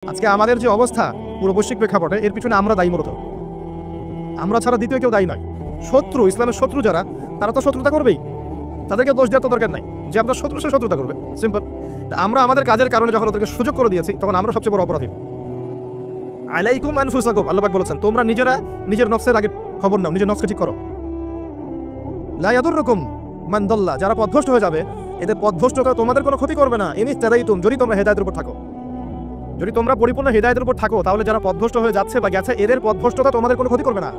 আজকে আমাদের যে অবস্থা পুরো বৈশ্বিক প্রেক্ষাপটে, এর পিছনে আমরা দায়ী মূলত। আমরা ছাড়া দ্বিতীয় কেউ দায়ী নয়। শত্রু, ইসলামের শত্রু যারা, তারা তো শত্রুতা করবেই, তাদেরকে দোষ দেওয়ার তো দরকার নাই। যে আপনার শত্রু সে শত্রুতা করবে, সিম্পল। আমরা আমাদের কাজের কারণে যখন ওদেরকে সুযোগ করে দিয়েছি, তখন আমরা সবচেয়ে বড় অপরাধী। আলাইকুম আনফুসাকুম, আল্লাহ পাক বলেছেন, তোমরা নিজেরা নিজের নফসের আগে খবর নাও, নিজের নফসকে ঠিক করো। লা ইয়াদুররুকুম মান দাল্লা, যারা পথভ্রষ্ট হয়ে যাবে, এদের পথভ্রষ্টতা তোমাদের কোনো ক্ষতি করবে না। ইনি তাদাইতুম, যদি তোমরা হেদায়েতের উপর থাকো, যদি তোমরা পরিপূর্ণ হেদায়েতের উপর থাকো, তাহলে যারা পথভ্রষ্ট হয়ে যাচ্ছে বা গেছে, এদের পথভ্রষ্টতা তোমাদের কোনো ক্ষতি করবে না।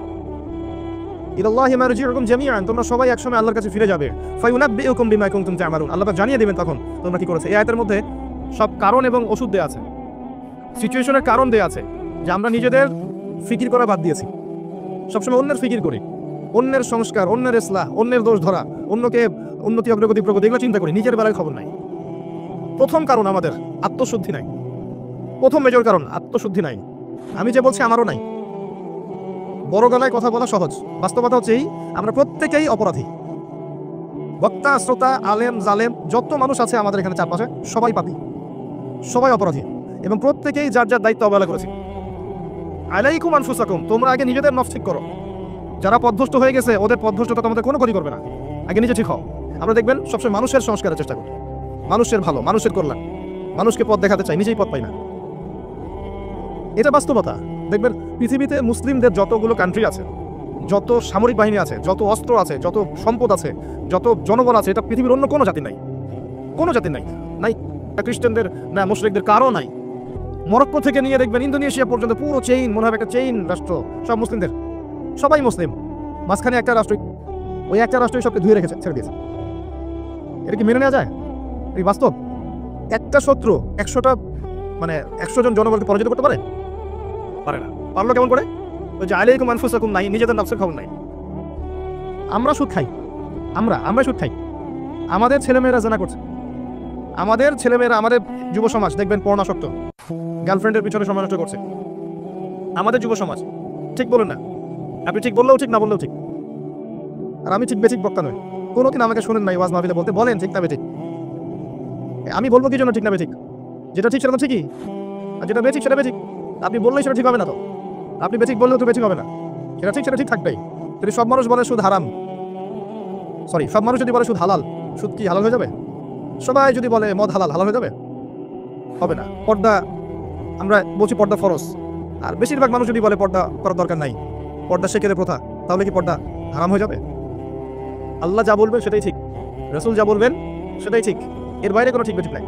ইলাল্লাহি মারজিউকুম জামিআন, তোমরা সবাই একসময় আল্লাহর কাছে ফিরে যাবে। ফায়ুনাব্বিউকুম বিমা কুনতুম তা'মালুন, আল্লাহ পাক জানিয়ে দিবেন তখন তোমরা কি করেছে। এই আয়াতের মধ্যে সব কারণ এবং ওষুধ দেয়া আছে, সিচুয়েশনের কারণ দেয়া আছে, যে আমরা নিজেদের ফিকির করা বাদ দিয়েছি। সবসময় অন্যের ফিকির করি, অন্যের সংস্কার, অন্যের ইসলাহ, অন্যের দোষ ধরা, অন্যকে উন্নতি অগ্রগতি প্রগতি এগুলো চিন্তা করি, নিজের বেলায় খবর নাই। প্রথম কারণ আমাদের আত্মশুদ্ধি নাই। প্রথম মেজর কারণ আত্মশুদ্ধি নাই। আমি যে বলছি আমারও নাই। বড় গলায় কথা বলা সহজ, বাস্তবতা হচ্ছে এই, আমরা প্রত্যেকেই অপরাধী। বক্তা, শ্রোতা, আলেম, জালেম, যত মানুষ আছে আমাদের এখানে চারপাশে, সবাই পাপী, সবাই অপরাধী, এবং প্রত্যেকেই যার যার দায়িত্ব অবহেলা করেছে। আলাইকুম আনফুসাকুম, তোমরা আগে নিজেদের নফস ঠিক করো। যারা পথভ্রষ্ট হয়ে গেছে, ওদের পথভ্রষ্টতা তোমাদের কোনো ক্ষতি করবে না। আগে নিজে ঠিক হও। আমরা দেখবেন সবসময় মানুষের সংস্কারের চেষ্টা করি, মানুষের ভালো, মানুষের কল্যাণ, মানুষকে পথ দেখাতে চাই, নিজেই পথ পাই না। এটা বাস্তবতা। দেখবেন পৃথিবীতে মুসলিমদের যতগুলো কান্ট্রি আছে, যত সামরিক বাহিনী আছে, যত অস্ত্র আছে, যত সম্পদ আছে, যত জনবল আছে, এটা পৃথিবীর অন্য কোনো জাতি নাই, কোনো জাতির নাই। নাই খ্রিস্টানদের, না মুশরিকদের, কারও নাই। মরক্কো থেকে নিয়ে দেখবেন ইন্দোনেশিয়া পর্যন্ত পুরো চেইন, মনে হবে একটা চেইন রাষ্ট্র, সব মুসলিমদের, সবাই মুসলিম। মাঝখানে একটা রাষ্ট্র, ওই একটা রাষ্ট্রই সবকে ধুয়ে রেখেছে, ছেড়ে দিয়েছে। এটা কি মেনে নেওয়া যায়? এই বাস্তব। একটা শত্রু 100টা, মানে 100 জন জনবলকে পরাজিত করতে পারে? পারে না। পারলো কেমন করে? ওই যে আলাইকুম আনফুসাকুম নাই, নিজেদের নফসের খবর নাই। আমরা সুদ খাই, আমরা সুদ খাই, আমাদের ছেলেমেয়েরা জানা করছে, আমাদের ছেলেমেয়েরা, আমাদের যুব সমাজ দেখবেন পর্ণাসক্ত, গার্লফ্রেন্ডের পিছনে সময় নষ্ট করছে। আমাদের যুব সমাজ, ঠিক বলুন না? আপনি ঠিক বললেও ঠিক, না বললেও ঠিক। আর আমি ঠিক বেঠিক বক্তা নই, কোনোদিন আমাকে শুনেন নাই ওয়াজ মাহফিলে বলতে, বলেন ঠিক না বেঠিক। আমি বলবো কি জন্য ঠিক না বেঠিক? যেটা ঠিক সেটা তো ঠিকই, আর যেটা বেঠিক সেটা বেঠিক। আপনি বললেই সেটা ঠিক হবে না, তো আপনি বেঠিক বললেও তো বেঠিক হবে না। সেটা ঠিক, সেটা ঠিক থাকবেই। যদি সব মানুষ বলে সুদ হারাম, সরি, সব মানুষ যদি বলে সুদ হালাল, সুদ কি হালাল হয়ে যাবে? সবাই যদি বলে মদ হালাল, হালাল হয়ে যাবে? হবে না। পর্দা, আমরা বলছি পর্দা ফরজ, আর বেশিরভাগ মানুষ যদি বলে পর্দা করার দরকার নাই, পর্দা শেখের প্রথা, তাহলে কি পর্দা হারাম হয়ে যাবে? আল্লাহ যা বলবেন সেটাই ঠিক, রাসূল যা বলবেন সেটাই ঠিক, এর বাইরে কোনো ঠিক বেঠিক নাই।